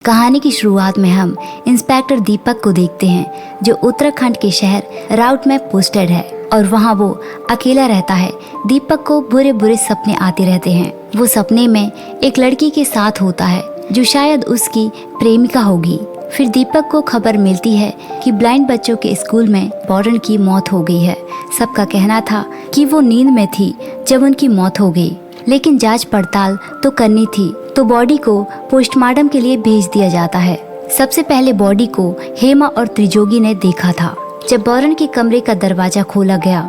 कहानी की शुरुआत में हम इंस्पेक्टर दीपक को देखते हैं जो उत्तराखंड के शहर राउत में पोस्टेड है और वहाँ वो अकेला रहता है। दीपक को बुरे बुरे सपने आते रहते हैं। वो सपने में एक लड़की के साथ होता है जो शायद उसकी प्रेमिका होगी। फिर दीपक को खबर मिलती है कि ब्लाइंड बच्चों के स्कूल में वार्डन की मौत हो गई है। सबका कहना था कि वो नींद में थी जब उनकी मौत हो गई, लेकिन जांच पड़ताल तो करनी थी, तो बॉडी को पोस्टमार्टम के लिए भेज दिया जाता है। सबसे पहले बॉडी को हेमा और त्रिजोगी ने देखा था। जब वार्डन के कमरे का दरवाजा खोला गया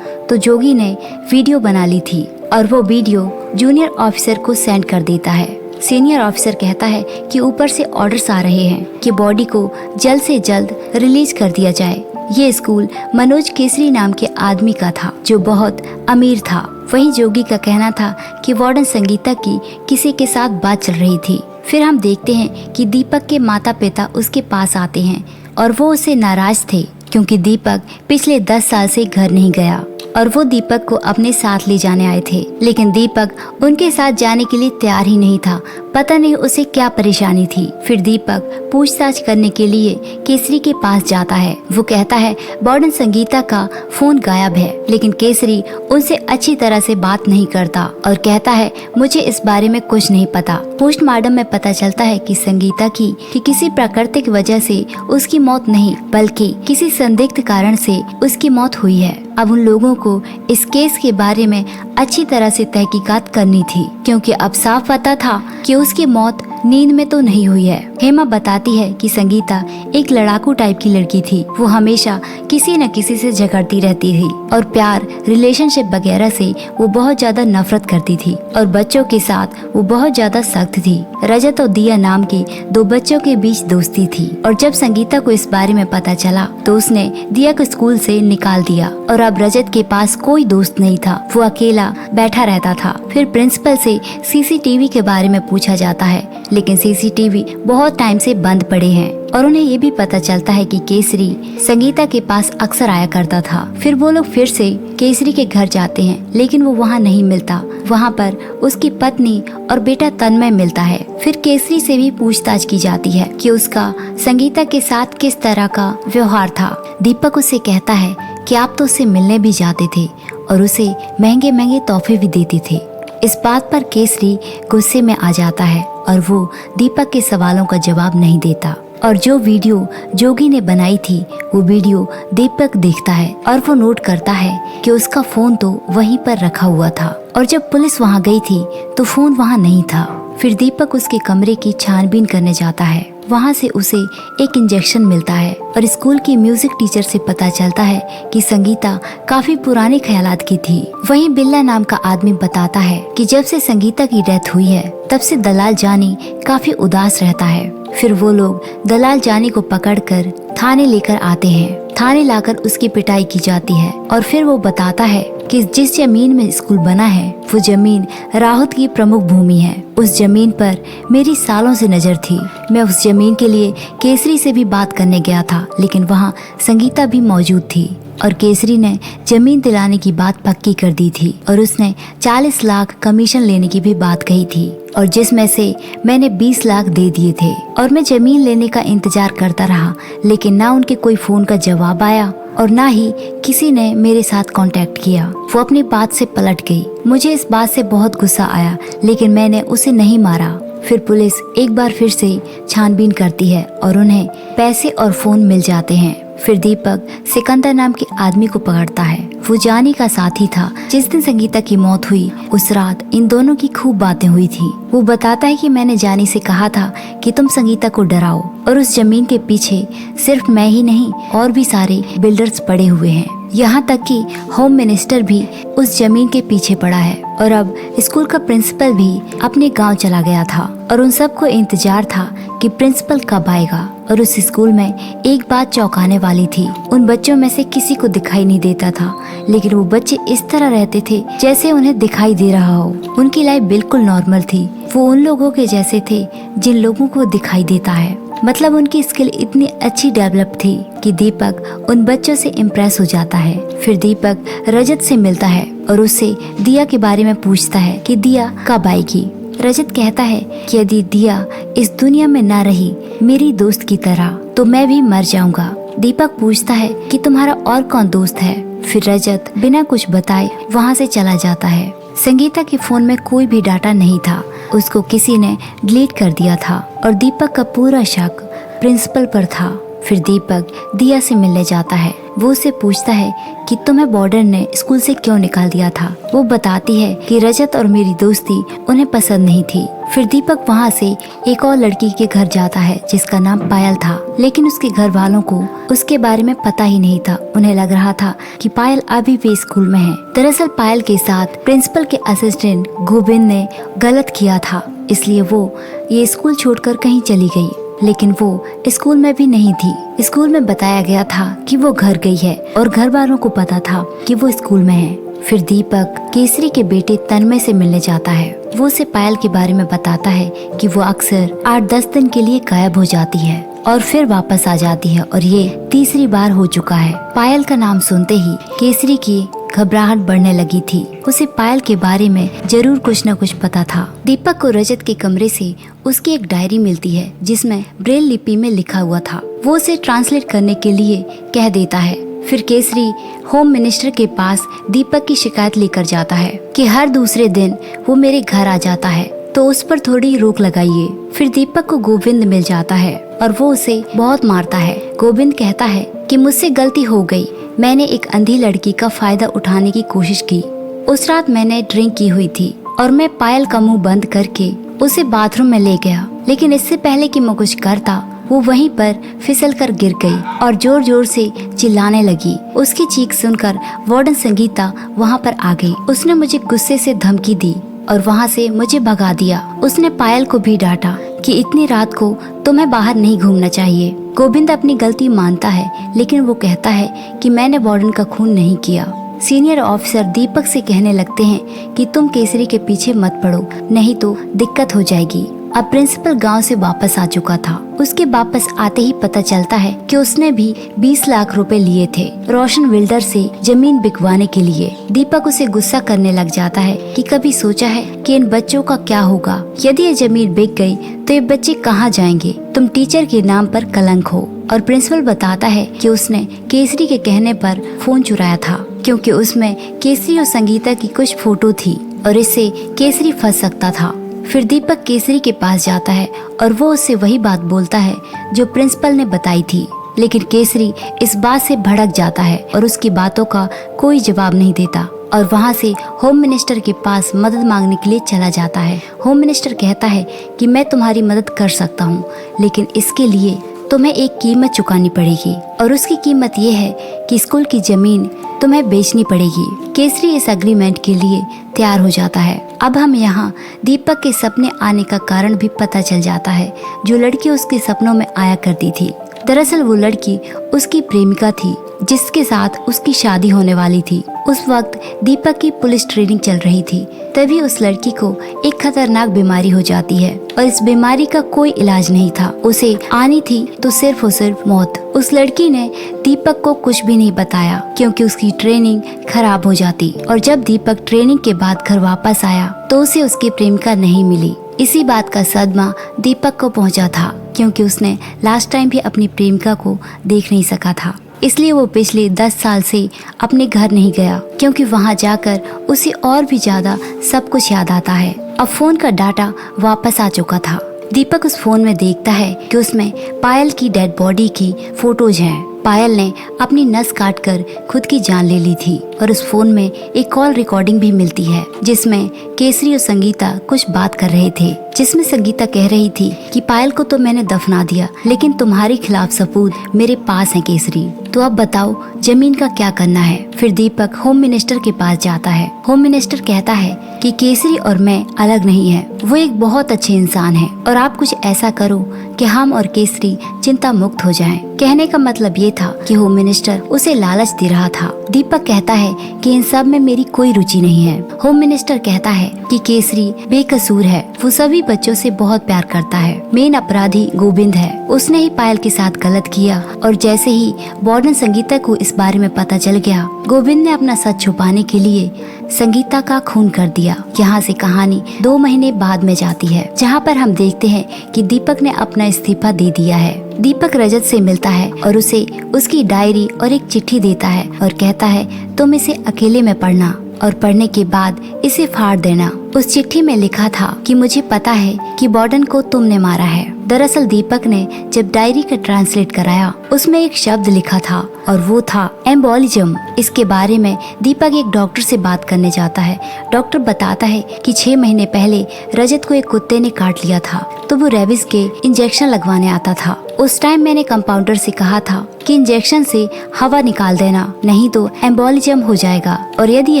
तो जोगी ने वीडियो बना ली थी और वो वीडियो जूनियर ऑफिसर को सेंड कर देता है। सीनियर ऑफिसर कहता है कि ऊपर से ऑर्डर्स आ रहे हैं कि बॉडी को जल्द से जल्द रिलीज कर दिया जाए। ये स्कूल मनोज केसरी नाम के आदमी का था जो बहुत अमीर था। वहीं जोगी का कहना था कि वार्डन संगीता की किसी के साथ बात चल रही थी। फिर हम देखते हैं कि दीपक के माता पिता उसके पास आते हैं और वो उससे नाराज थे क्योंकि दीपक पिछले 10 साल से घर नहीं गया और वो दीपक को अपने साथ ले जाने आए थे, लेकिन दीपक उनके साथ जाने के लिए तैयार ही नहीं था। पता नहीं उसे क्या परेशानी थी। फिर दीपक पूछताछ करने के लिए केसरी के पास जाता है। वो कहता है वार्डन संगीता का फोन गायब है, लेकिन केसरी उनसे अच्छी तरह से बात नहीं करता और कहता है मुझे इस बारे में कुछ नहीं पता। पोस्टमार्टम में पता चलता है कि संगीता की किसी प्राकृतिक वजह से उसकी मौत नहीं बल्कि किसी संदिग्ध कारण से उसकी मौत हुई है। अब उन लोगों को इस केस के बारे में अच्छी तरह से तहकीकात करनी थी क्योंकि अब साफ पता था कि उसकी मौत नींद में तो नहीं हुई है। हेमा बताती है कि संगीता एक लड़ाकू टाइप की लड़की थी। वो हमेशा किसी न किसी से झगड़ती रहती थी और प्यार रिलेशनशिप वगैरह से वो बहुत ज्यादा नफरत करती थी और बच्चों के साथ वो बहुत ज्यादा सख्त थी। रजत और दिया नाम की 2 बच्चों के बीच दोस्ती थी और जब संगीता को इस बारे में पता चला तो उसने दिया को स्कूल से निकाल दिया और अब रजत के पास कोई दोस्त नहीं था। वो अकेला बैठा रहता था। फिर प्रिंसिपल से सीसीटीवी के बारे में पूछा जाता है, लेकिन सीसीटीवी बहुत टाइम से बंद पड़े हैं और उन्हें ये भी पता चलता है कि केसरी संगीता के पास अक्सर आया करता था। फिर वो लोग फिर से केसरी के घर जाते हैं, लेकिन वो वहाँ नहीं मिलता। वहाँ पर उसकी पत्नी और बेटा तन्मय मिलता है। फिर केसरी से भी पूछताछ की जाती है कि उसका संगीता के साथ किस तरह का व्यवहार था। दीपक उससे कहता है कि आप तो उससे मिलने भी जाते थे और उसे महंगे महंगे तोहफे भी देते थे। इस बात पर केसरी गुस्से में आ जाता है और वो दीपक के सवालों का जवाब नहीं देता और जो वीडियो जोगी ने बनाई थी वो वीडियो दीपक देखता है और वो नोट करता है कि उसका फोन तो वहीं पर रखा हुआ था और जब पुलिस वहां गई थी तो फोन वहां नहीं था। फिर दीपक उसके कमरे की छानबीन करने जाता है। वहाँ से उसे एक इंजेक्शन मिलता है और स्कूल की म्यूजिक टीचर से पता चलता है कि संगीता काफी पुराने ख्यालात की थी। वहीं बिल्ला नाम का आदमी बताता है कि जब से संगीता की डेथ हुई है तब से दलाल जानी काफी उदास रहता है। फिर वो लोग दलाल जानी को पकड़कर थाने लेकर आते हैं। थाने लाकर उसकी पिटाई की जाती है और फिर वो बताता है कि जिस जमीन में स्कूल बना है वो जमीन राहुत की प्रमुख भूमि है। उस जमीन पर मेरी सालों से नजर थी। मैं उस जमीन के लिए केसरी से भी बात करने गया था, लेकिन वहाँ संगीता भी मौजूद थी और केसरी ने जमीन दिलाने की बात पक्की कर दी थी और उसने 40 लाख कमीशन लेने की भी बात कही थी और जिसमें से मैंने 20 लाख दे दिए थे और मैं जमीन लेने का इंतजार करता रहा, लेकिन ना उनके कोई फोन का जवाब आया और ना ही किसी ने मेरे साथ कांटेक्ट किया। वो अपनी बात से पलट गई। मुझे इस बात से बहुत गुस्सा आया, लेकिन मैंने उसे नहीं मारा। फिर पुलिस एक बार फिर से छानबीन करती है और उन्हें पैसे और फोन मिल जाते हैं। फिर दीपक सिकंदर नाम के आदमी को पकड़ता है। वो जानी का साथी था। जिस दिन संगीता की मौत हुई उस रात इन दोनों की खूब बातें हुई थी। वो बताता है कि मैंने जानी से कहा था कि तुम संगीता को डराओ और उस जमीन के पीछे सिर्फ मैं ही नहीं और भी सारे बिल्डर्स पड़े हुए हैं। यहाँ तक कि होम मिनिस्टर भी उस जमीन के पीछे पड़ा है और अब स्कूल का प्रिंसिपल भी अपने गांव चला गया था और उन सबको इंतजार था कि प्रिंसिपल कब आएगा। और उस स्कूल में एक बात चौंकाने वाली थी। उन बच्चों में से किसी को दिखाई नहीं देता था, लेकिन वो बच्चे इस तरह रहते थे जैसे उन्हें दिखाई दे रहा हो। उनकी लाइफ बिल्कुल नॉर्मल थी। वो उन लोगों के जैसे थे जिन लोगों को दिखाई देता है। मतलब उनकी स्किल इतनी अच्छी डेवलप थी कि दीपक उन बच्चों से इम्प्रेस हो जाता है। फिर दीपक रजत से मिलता है और उससे दिया के बारे में पूछता है कि दिया कब आएगी। रजत कहता है कि यदि दिया इस दुनिया में ना रही मेरी दोस्त की तरह तो मैं भी मर जाऊंगा। दीपक पूछता है कि तुम्हारा और कौन दोस्त है। फिर रजत बिना कुछ बताए वहाँ से चला जाता है। संगीता के फोन में कोई भी डाटा नहीं था, उसको किसी ने डिलीट कर दिया था और दीपक का पूरा शक प्रिंसिपल पर था। फिर दीपक दिया से मिलने जाता है। वो उससे पूछता है कि तुम्हें वार्डन ने स्कूल से क्यों निकाल दिया था। वो बताती है कि रजत और मेरी दोस्ती उन्हें पसंद नहीं थी। फिर दीपक वहाँ से एक और लड़की के घर जाता है जिसका नाम पायल था, लेकिन उसके घर वालों को उसके बारे में पता ही नहीं था। उन्हें लग रहा था कि पायल अभी भी स्कूल में है। दरअसल पायल के साथ प्रिंसिपल के असिस्टेंट गोविंद ने गलत किया था, इसलिए वो ये स्कूल छोड़कर कहीं चली गई। लेकिन वो स्कूल में भी नहीं थी। स्कूल में बताया गया था कि वो घर गई है और घर वालों को पता था कि वो स्कूल में है। फिर दीपक केसरी के बेटे तन्मय से मिलने जाता है। वो उसे पायल के बारे में बताता है कि वो अक्सर 8-10 दिन के लिए गायब हो जाती है और फिर वापस आ जाती है और ये तीसरी बार हो चुका है। पायल का नाम सुनते ही केसरी की घबराहट बढ़ने लगी थी। उसे पायल के बारे में जरूर कुछ न कुछ पता था। दीपक को रजत के कमरे से उसकी एक डायरी मिलती है जिसमें ब्रेल लिपि में लिखा हुआ था। वो उसे ट्रांसलेट करने के लिए कह देता है। फिर केसरी होम मिनिस्टर के पास दीपक की शिकायत लेकर जाता है कि हर दूसरे दिन वो मेरे घर आ जाता है, तो उस पर थोड़ी रोक लगाइए। फिर दीपक को गोविंद मिल जाता है और वो उसे बहुत मारता है। गोविंद कहता है कि मुझसे गलती हो गई, मैंने एक अंधी लड़की का फायदा उठाने की कोशिश की। उस रात मैंने ड्रिंक की हुई थी और मैं पायल का मुंह बंद करके उसे बाथरूम में ले गया, लेकिन इससे पहले कि मैं कुछ करता वो वहीं पर फिसल कर गिर गई और जोर जोर से चिल्लाने लगी। उसकी चीख सुनकर वार्डन संगीता वहाँ पर आ गई। उसने मुझे गुस्से से धमकी दी और वहाँ से मुझे भगा दिया। उसने पायल को भी डांटा कि इतनी रात को तुम्हें बाहर नहीं घूमना चाहिए। गोविंद अपनी गलती मानता है, लेकिन वो कहता है कि मैंने वार्डन का खून नहीं किया। सीनियर ऑफिसर दीपक से कहने लगते हैं कि तुम केसरी के पीछे मत पड़ो, नहीं तो दिक्कत हो जाएगी। अब प्रिंसिपल गांव से वापस आ चुका था। उसके वापस आते ही पता चलता है कि उसने भी 20 लाख रुपए लिए थे रोशन बिल्डर से जमीन बिकवाने के लिए। दीपक उसे गुस्सा करने लग जाता है कि कभी सोचा है कि इन बच्चों का क्या होगा यदि ये जमीन बिक गई तो ये बच्चे कहाँ जाएंगे। तुम टीचर के नाम पर कलंक हो। और प्रिंसिपल बताता है कि उसने केसरी के कहने पर फोन चुराया था, क्योंकि उसमें केसरी और संगीता की कुछ फोटो थी और इससे केसरी फंस सकता था। फिर दीपक केसरी के पास जाता है और वो उससे वही बात बोलता है जो प्रिंसिपल ने बताई थी, लेकिन केसरी इस बात से भड़क जाता है और उसकी बातों का कोई जवाब नहीं देता और वहाँ से होम मिनिस्टर के पास मदद मांगने के लिए चला जाता है। होम मिनिस्टर कहता है कि मैं तुम्हारी मदद कर सकता हूँ, लेकिन इसके लिए तुम्हें एक कीमत चुकानी पड़ेगी और उसकी कीमत ये है कि स्कूल की जमीन तुम्हें बेचनी पड़ेगी। केसरी इस एग्रीमेंट के लिए तैयार हो जाता है। अब हम यहाँ दीपक के सपने आने का कारण भी पता चल जाता है। जो लड़की उसके सपनों में आया करती थी, दरअसल वो लड़की उसकी प्रेमिका थी जिसके साथ उसकी शादी होने वाली थी। उस वक्त दीपक की पुलिस ट्रेनिंग चल रही थी। तभी उस लड़की को एक खतरनाक बीमारी हो जाती है और इस बीमारी का कोई इलाज नहीं था। उसे आनी थी तो सिर्फ और सिर्फ मौत। उस लड़की ने दीपक को कुछ भी नहीं बताया क्योंकि उसकी ट्रेनिंग खराब हो जाती और जब दीपक ट्रेनिंग के बाद घर वापस आया तो उसे उसकी प्रेमिका नहीं मिली। इसी बात का सदमा दीपक को पहुंचा था क्योंकि उसने लास्ट टाइम भी अपनी प्रेमिका को देख नहीं सका था। इसलिए वो पिछले 10 साल से अपने घर नहीं गया क्योंकि वहाँ जाकर उसे और भी ज्यादा सब कुछ याद आता है। अब फोन का डाटा वापस आ चुका था। दीपक उस फोन में देखता है कि उसमें पायल की डेड बॉडी की फोटोज हैं। पायल ने अपनी नस काटकर खुद की जान ले ली थी और उस फोन में एक कॉल रिकॉर्डिंग भी मिलती है जिसमें केसरी और संगीता कुछ बात कर रहे थे, जिसमें संगीता कह रही थी कि पायल को तो मैंने दफना दिया, लेकिन तुम्हारे खिलाफ सबूत मेरे पास है केसरी, तो अब बताओ जमीन का क्या करना है। फिर दीपक होम मिनिस्टर के पास जाता है। होम मिनिस्टर कहता है कि केसरी और मैं अलग नहीं है, वो एक बहुत अच्छे इंसान है और आप कुछ ऐसा करो कि हम और केसरी चिंता मुक्त हो जाएं। कहने का मतलब ये था कि होम मिनिस्टर उसे लालच दे रहा था। दीपक कहता है कि इन सब में मेरी कोई रुचि नहीं है। होम मिनिस्टर कहता है कि केसरी बेकसूर है, वो सभी बच्चों से बहुत प्यार करता है। मेन अपराधी गोविंद है, उसने ही पायल के साथ गलत किया और जैसे ही वार्डन संगीता को इस बारे में पता चल गया, गोविंद ने अपना सच छुपाने के लिए संगीता का खून कर दिया। यहाँ से कहानी 2 महीने बाद में जाती है, जहाँ पर हम देखते हैं कि दीपक ने अपना इस्तीफा दे दिया है। दीपक रजत से मिलता है और उसे उसकी डायरी और एक चिट्ठी देता है और कहता है तुम इसे अकेले में पढ़ना और पढ़ने के बाद इसे फाड़ देना। उस चिट्ठी में लिखा था कि मुझे पता है कि बॉर्डन को तुमने मारा है। दरअसल दीपक ने जब डायरी का ट्रांसलेट कराया उसमें एक शब्द लिखा था और वो था एम्बोलिज्म। इसके बारे में दीपक एक डॉक्टर से बात करने जाता है। डॉक्टर बताता है कि 6 महीने पहले रजत को एक कुत्ते ने काट लिया था, तो वो रेबीज के इंजेक्शन लगवाने आता था। उस टाइम मैंने कंपाउंडर से कहा था कि इंजेक्शन से हवा निकाल देना, नहीं तो एम्बोलिज्म हो जाएगा और यदि ये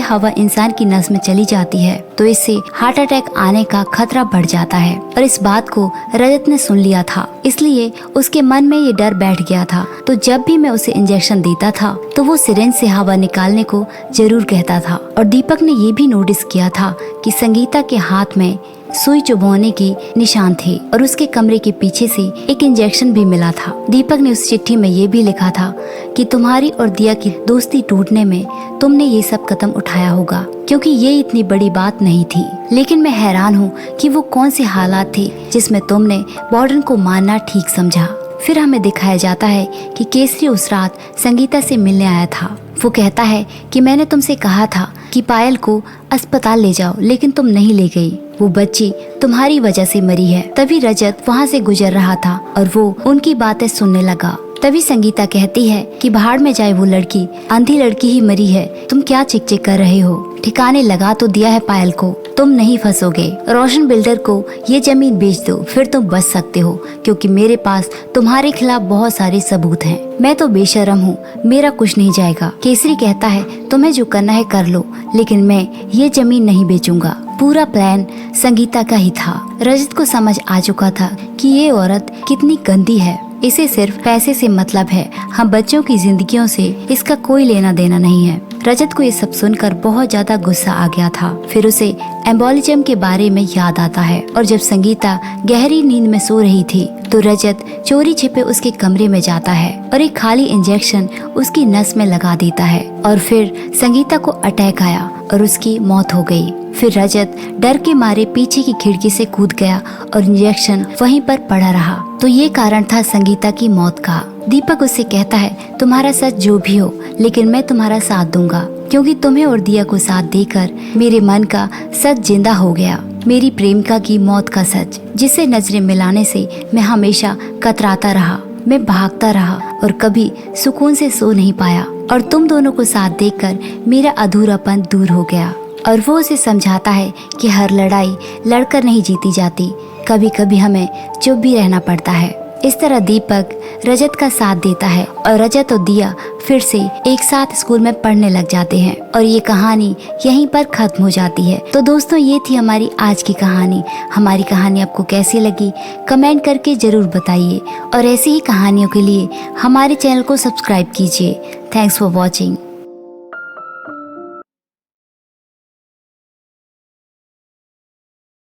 हवा इंसान की नस में चली जाती है तो इससे हार्ट अटैक आने का खतरा बढ़ जाता है। और इस बात को रजत ने सुन लिया था, इसलिए उसके मन में ये डर बैठ गया था। तो जब भी मैं उसे इंजेक्शन देता था तो वो सिरिंज से हवा निकालने को जरूर कहता था। और दीपक ने ये भी नोटिस किया था कि संगीता के हाथ में सुई चुभवाने के निशान थे और उसके कमरे के पीछे से एक इंजेक्शन भी मिला था। दीपक ने उस चिट्ठी में ये भी लिखा था कि तुम्हारी और दिया की दोस्ती टूटने में तुमने ये सब कदम उठाया होगा, क्योंकि ये इतनी बड़ी बात नहीं थी। लेकिन मैं हैरान हूँ कि वो कौन से हालात थे जिसमें तुमने बॉर्डन को मारना ठीक समझा। फिर हमें दिखाया जाता है कि केसरी उस रात संगीता से मिलने आया था। वो कहता है कि मैंने तुमसे कहा था कि पायल को अस्पताल ले जाओ, लेकिन तुम नहीं ले गई। वो बच्ची तुम्हारी वजह से मरी है। तभी रजत वहाँ से गुजर रहा था और वो उनकी बातें सुनने लगा। तभी संगीता कहती है कि बाहर में जाए वो लड़की, अंधी लड़की ही मरी है, तुम क्या चिक चिक कर रहे हो। ठिकाने लगा तो दिया है पायल को, तुम नहीं फंसोगे। रोशन बिल्डर को ये जमीन बेच दो, फिर तुम बच सकते हो, क्योंकि मेरे पास तुम्हारे खिलाफ बहुत सारे सबूत हैं। मैं तो बेशरम हूँ, मेरा कुछ नहीं जाएगा। केसरी कहता है तुम्हें जो करना है कर लो, लेकिन मैं ये जमीन नहीं बेचूंगा। पूरा प्लान संगीता का ही था। रजत को समझ आ चुका था कि ये औरत कितनी गंदी है, इसे सिर्फ पैसे से मतलब है। हम बच्चों की जिंदगियों से इसका कोई लेना देना नहीं है। रजत को ये सब सुनकर बहुत ज्यादा गुस्सा आ गया था। फिर उसे एम्बोलिज्म के बारे में याद आता है और जब संगीता गहरी नींद में सो रही थी तो रजत चोरी छिपे उसके कमरे में जाता है और एक खाली इंजेक्शन उसकी नस में लगा देता है और फिर संगीता को अटैक आया और उसकी मौत हो गई। फिर रजत डर के मारे पीछे की खिड़की से कूद गया और इंजेक्शन वहीं पर पड़ा रहा। तो ये कारण था संगीता की मौत का। दीपक उससे कहता है तुम्हारा सच जो भी हो, लेकिन मैं तुम्हारा साथ दूंगा, क्योंकि तुम्हें और दिया को साथ देकर मेरे मन का सच जिंदा हो गया। मेरी प्रेमिका की मौत का सच, जिसे नजरें मिलाने से मैं हमेशा कतराता रहा, मैं भागता रहा और कभी सुकून से सो नहीं पाया। और तुम दोनों को साथ देखकर मेरा अधूरापन दूर हो गया। और वो उसे समझाता है कि हर लड़ाई लड़कर नहीं जीती जाती, कभी कभी हमें चुप भी रहना पड़ता है। इस तरह दीपक रजत का साथ देता है और रजत और दिया फिर से एक साथ स्कूल में पढ़ने लग जाते हैं और ये कहानी यहीं पर खत्म हो जाती है। तो दोस्तों, ये थी हमारी आज की कहानी। हमारी कहानी आपको कैसी लगी कमेंट करके जरूर बताइए और ऐसी ही कहानियों के लिए हमारे चैनल को सब्सक्राइब कीजिए। Thanks for watching.